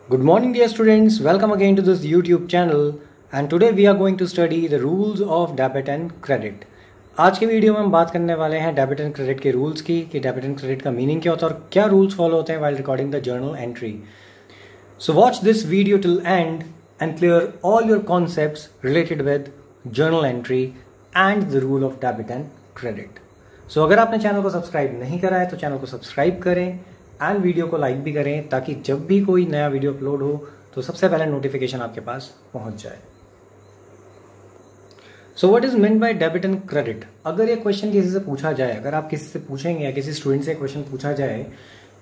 Good morning dear students, welcome again to this YouTube channel and today we are going to study the rules of debit and credit. आज के video में हम बात करने वाले हैं डेबिट एंड क्रेडिट के रूल्स की कि डेबिट एंड क्रेडिट का मीनिंग क्या होता है और क्या रूल्स फॉलो होते हैं while recording the journal entry. So watch this video till end and clear all your concepts related with journal entry and the rule of debit and credit. So अगर आपने channel को subscribe नहीं करा है तो channel को subscribe करें and video को लाइक भी करें ताकि जब भी कोई नया वीडियो अपलोड हो तो सबसे पहले नोटिफिकेशन आपके पास पहुंच जाए. So what is meant by debit and credit. अगर ये क्वेश्चन किसी से पूछा जाए, अगर आप किसी से पूछेंगे या किसी स्टूडेंट से क्वेश्चन पूछा जाए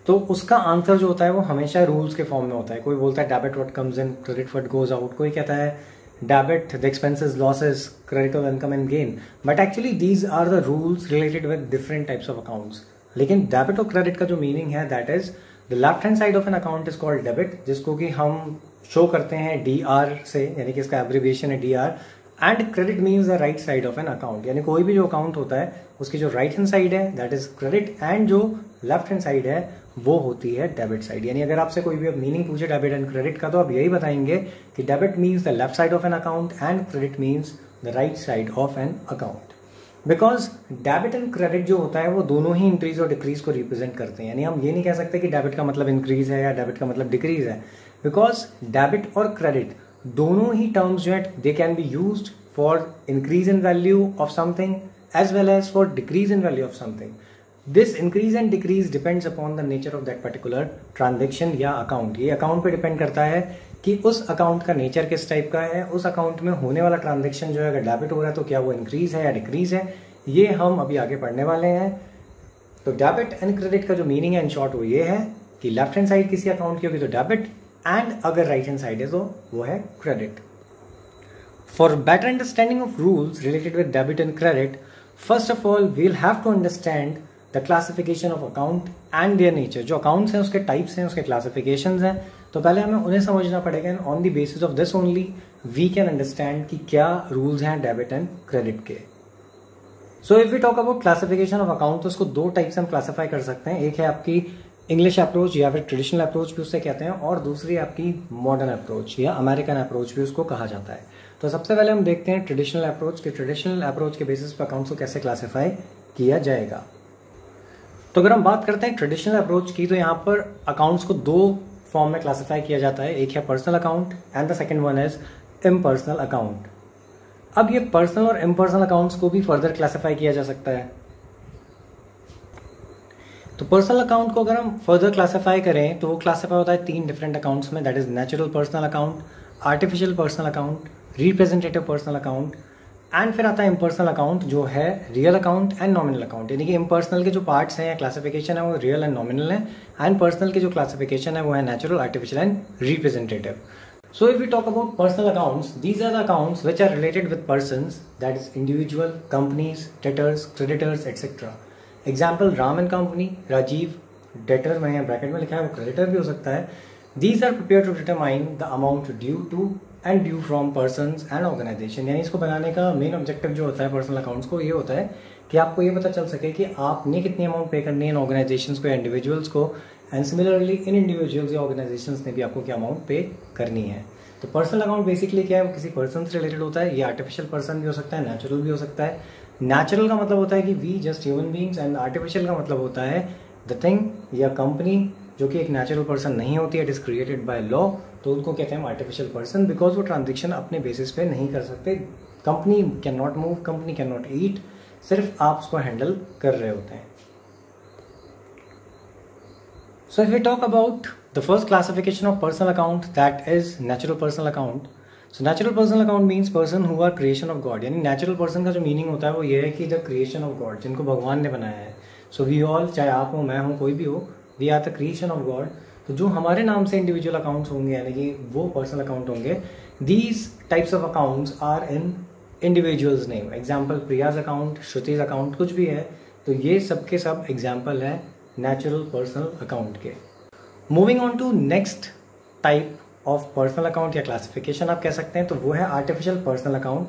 तो उसका आंसर जो होता है वो हमेशा रूल्स के फॉर्म में होता है. कोई बोलता है debit what comes in, credit what goes out. कोई कहता है debit the expenses losses, credit of income and gain. But actually these are the rules related with different types of accounts. लेकिन डेबिट और क्रेडिट का जो meaning है that is the left hand side of an account is called debit, जिसको कि हम show करते हैं DR से, यानी कि इसका एब्रिविएशन है DR. And credit means the right side of an account, यानी कोई भी जो अकाउंट होता है उसकी जो राइट हैंड साइड है दैट इज क्रेडिट एंड जो लेफ्ट हैंड साइड है वो होती है डेबिट साइड. यानी अगर आपसे कोई भी मीनिंग पूछे डेबिट एंड क्रेडिट का तो आप यही बताएंगे कि debit means the left side of an account and credit means the right side of an account. Because debit and credit जो होता है वो दोनों ही इंक्रीज और डिक्रीज को रिप्रेजेंट करते हैं. यानी हम ये नहीं कह सकते कि डेबिट का मतलब इंक्रीज है या डेबिट का मतलब डिक्रीज है. बिकॉज डेबिट और क्रेडिट दोनों ही टर्म्स जो है they can be used for increase in value of something as well as for decrease in value of something. This increase and decrease depends upon the nature of that particular transaction या account. ये account पे depend करता है कि उस account का nature किस type का है. उस अकाउंट में होने वाला ट्रांजेक्शन जो है अगर डेबिट हो रहा है तो क्या वो इंक्रीज है या डिक्रीज है, ये हम अभी आगे पढ़ने वाले हैं. तो डेबिट एंड क्रेडिट का जो मीनिंग है इन शॉर्ट वो ये है कि लेफ्ट हैंड साइड किसी अकाउंट की होगी तो डेबिट एंड अगर राइट हैंड साइड है तो वो है credit. For better understanding of rules related with debit and credit, first of all we will have to understand the classification of account and their nature. जो accounts हैं उसके types हैं, उसके classifications हैं, तो पहले हमें उन्हें समझना पड़ेगा. And on the basis of this only we can understand कि क्या रूल्स हैं डेबिट एंड क्रेडिट के. So if we talk about classification of account तो उसको दो टाइप से हम क्लासिफाई कर सकते हैं. एक है आपकी इंग्लिश अप्रोच या फिर ट्रेडिशनल अप्रोच भी उससे कहते हैं, और दूसरी आपकी मॉडर्न अप्रोच या अमेरिकन अप्रोच भी उसको कहा जाता है. तो सबसे पहले हम देखते हैं ट्रेडिशनल अप्रोच कि ट्रेडिशनल अप्रोच के बेसिस पर अकाउंट्स को कैसे क्लासिफाई किया जाएगा. तो अगर हम बात करते हैं ट्रेडिशनल अप्रोच की तो यहाँ पर अकाउंट्स को दो फॉर्म में क्लासिफाई किया जाता है. एक है personal account and the second one is impersonal account. अब ये पर्सनल और इम्पर्सनल अकाउंट्स को भी फर्दर क्लासिफाई किया जा सकता है. तो पर्सनल अकाउंट को अगर हम फर्दर क्लासिफाई करें तो वो क्लासिफाई होता है तीन डिफरेंट अकाउंट्स में, that is natural personal account, artificial personal account, representative personal account. And फिर आता है इम्पर्सनल अकाउंट जो है real account and nominal account. यानी कि इम्पर्सनल के जो पार्ट्स हैं या क्लासिफिकेशन है वो रियल एंड नॉमिनल है, एंड पर्सनल के जो क्लासिफिकेशन है वो है natural, artificial and representative. So if we talk about personal accounts, these are the accounts which are related with persons, that is individual, companies, debtors, creditors, etc. Example Ram and company, Rajiv, debtor मैंने bracket में लिखा है, वो creditor भी हो सकता है. These are prepared to determine the amount due to and due from persons and organization. यानी इसको बनाने का मेन ऑब्जेक्टिव जो होता है पर्सनल अकाउंट्स को ये होता है कि आपको ये पता चल सके कि आपने कितनी अमाउंट पे करनी है इन ऑर्गेनाइजेशंस को या इंडिविजुअल्स को, एंड सिमिलरली इन इंडिविजुअल्स या ऑर्गेनाइजेशंस ने भी आपको क्या अमाउंट पे करनी है. तो पर्सनल अकाउंट बेसिकली क्या है, वो किसी पर्सन से रिलेटेड होता है. ये आर्टिफिशियल पर्सन भी हो सकता है, नेचुरल भी हो सकता है. नेचुरल का मतलब होता है कि we just human beings, and artificial का मतलब होता है द थिंग या कंपनी जो कि एक नेचुरल पर्सन नहीं होती है, it is created by law, तो उनको कहते हैं आर्टिफिशियल पर्सन बिकॉज वो ट्रांजेक्शन अपने बेसिस पे नहीं कर सकते. Company can not move, company can not eat, सिर्फ आप उसको हैंडल कर रहे होते हैं. So if we talk about the first classification of personal account, that is natural personal account. So natural personal account means person who are creation of God. यानी natural person का जो meaning होता है वो ये है कि the creation of God, जिनको भगवान ने बनाया है. So we all, चाहे आप हो, मैं हूँ, कोई भी हो, we are the creation of God. तो जो हमारे नाम से individual accounts होंगे यानी कि वो personal account होंगे. These types of accounts are in individual's name. Example Priya's account, Shruti's account, कुछ भी है. तो ये सब के सब example है नेचुरल पर्सनल अकाउंट के. Moving on to next type of personal account या क्लासिफिकेशन आप कह सकते हैं, तो वो है artificial personal account.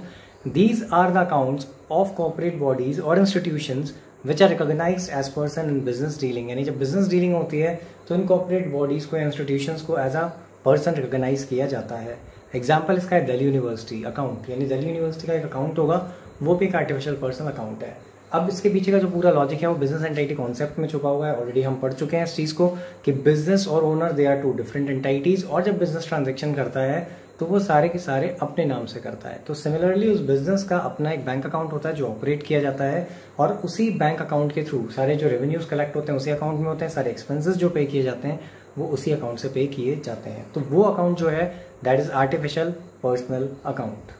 These are the accounts of corporate bodies और institutions which are recognized as person in business dealing. यानी जब बिजनेस डीलिंग होती है तो इन कॉर्पोरेट बॉडीज को या इंस्टीट्यूशंस को एज अ पर्सन रिकॉग्नाइज किया जाता है। एग्जाम्पल इसका है दिल्ली यूनिवर्सिटी अकाउंट, यानी दिल्ली यूनिवर्सिटी का एक अकाउंट होगा, वो भी एक आर्टिफिशियल पर्सनल अकाउंट है। अब इसके पीछे का जो पूरा लॉजिक है वो बिजनेस एंटाइटी कॉन्सेप्ट में छुपा हुआ है। ऑलरेडी हम पढ़ चुके हैं इस चीज़ को कि बिजनेस और owner they are two different entities, और जब बिजनेस ट्रांजेक्शन करता है तो वो सारे के सारे अपने नाम से करता है। तो सिमिलरली उस बिजनेस का अपना एक बैंक अकाउंट होता है जो ऑपरेट किया जाता है, और उसी बैंक अकाउंट के थ्रू सारे जो रेवेन्यूज कलेक्ट होते हैं उसी अकाउंट में होते हैं, सारे एक्सपेंसेस जो पे किए जाते हैं वो उसी अकाउंट से पे किए जाते हैं। तो वो अकाउंट जो है that is artificial personal account.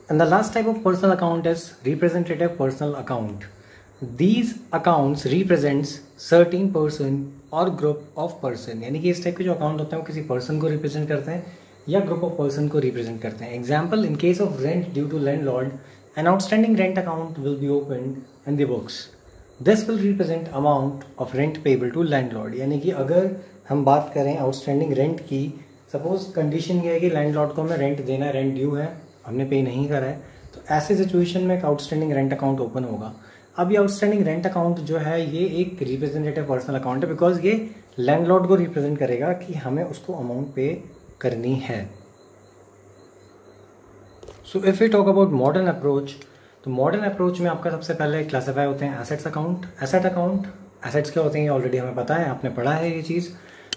And the last type of personal account is representative personal account. These accounts represents certain person or group of person, यानी कि इस टाइप के जो अकाउंट होते हैं वो किसी पर्सन को रिप्रेजेंट करते हैं या ग्रुप ऑफ पर्सन को रिप्रेजेंट करते हैं। Example, in case of rent due to landlord, an outstanding rent account will be opened in the books. This will represent amount of rent payable to landlord, यानी कि अगर हम बात करें outstanding rent की, सपोज कंडीशन ये है कि लैंडलॉर्ड को हमें रेंट देना है, रेंट ड्यू है, हमने पे नहीं करा है, तो ऐसे सिचुएशन में एक आउटस्टैंडिंग रेंट अकाउंट ओपन होगा। अब ये आउटस्टैंडिंग रेंट अकाउंट जो है ये एक रिप्रेजेंटेटिव पर्सनल अकाउंट है, बिकॉज ये लैंडलॉर्ड को रिप्रेजेंट करेगा कि हमें उसको अमाउंट पे करनी है। So if you talk about modern approach, तो मॉडर्न अप्रोच में आपका सबसे पहले क्लासिफाई होते हैं assets account. Asset account, assets क्या होते हैं ये ऑलरेडी हमें पता है, आपने पढ़ा है ये चीज़।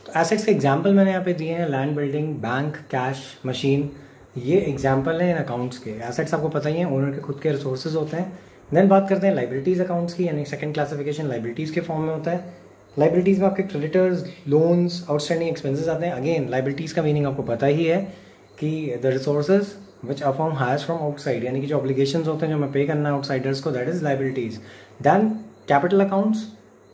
तो एसेट्स के एग्जाम्पल मैंने यहाँ पे दिए हैं, land, building, bank, cash, machine, ये एग्जाम्पल हैं इन अकाउंट्स के। एसेट्स आपको पता ही है, ओनर के खुद के रिसोर्सेज होते हैं। देन बात करते हैं लाइबिलिटीज अकाउंट्स की, यानी सेकंड क्लासिफिकेशन लाइबिलिटीज के फॉर्म में होता है। लाइबिलिटीज में आपके क्रेडिटर्स, लोन्स, आउटस्टैंडिंग एक्सपेंसेस आते हैं। अगेन लाइबिलिटीज का मीनिंग आपको पता ही है कि the resources which a firm has from outside, यानी कि जो ऑब्लिगेशंस होते हैं जो हमें पे करना है आउटसाइडर्स को, that is liabilities. Then capital accounts,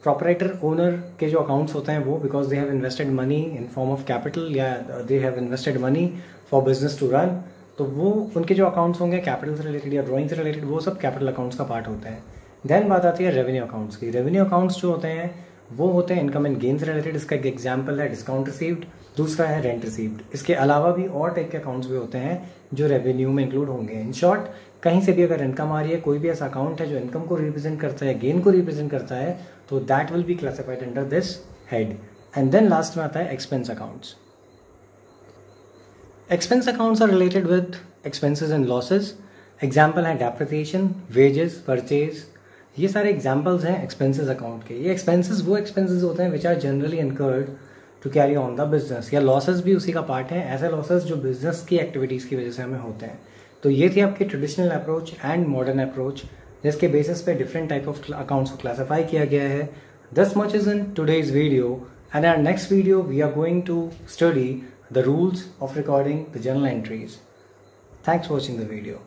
proprietor owner के जो अकाउंट्स होते हैं वो, because they have invested money in form of capital या they have invested money for business to run, तो वो उनके जो अकाउंट्स होंगे कैपिटल से रिलेटेड या ड्राइंग से रिलेटेड, वो सब कैपिटल अकाउंट्स का पार्ट होते हैं। देन बात आती है रेवेन्यू अकाउंट्स की। रेवेन्यू अकाउंट्स जो होते हैं वो होते हैं इनकम एंड गेन से रिलेटेड। इसका एक एग्जाम्पल है डिस्काउंट रिसीव्ड, दूसरा है रेंट रिसीव्ड। इसके अलावा भी और टाइप के अकाउंट्स भी होते हैं जो रेवेन्यू में इंक्लूड होंगे। इन शॉर्ट, कहीं से भी अगर इनकम आ रही है, कोई भी ऐसा अकाउंट है जो इनकम को रिप्रेजेंट करता है, गेन को रिप्रेजेंट करता है, तो that will be classified under this head. And then last में आता है expense accounts. Expense accounts are related with expenses and losses. Example है डेप्रिसिएशन, वेजेस, परचेज, ये सारे एग्जाम्पल्स हैं एक्सपेंसेस अकाउंट के। ये एक्सपेंसेस वो एक्सपेंसेस होते हैं which are generally incurred to carry on the business, या लॉसेज भी उसी का पार्ट है, ऐसे लॉसेज जो बिजनेस की एक्टिविटीज़ की वजह से हमें होते हैं। तो ये थी आपकी traditional approach and modern approach, जिसके बेसिस पे डिफरेंट टाइप ऑफ अकाउंट्स को क्लासिफाई किया गया है। This much is in today's video, and our next video we are going to study the rules of recording the journal entries. Thanks for watching the video.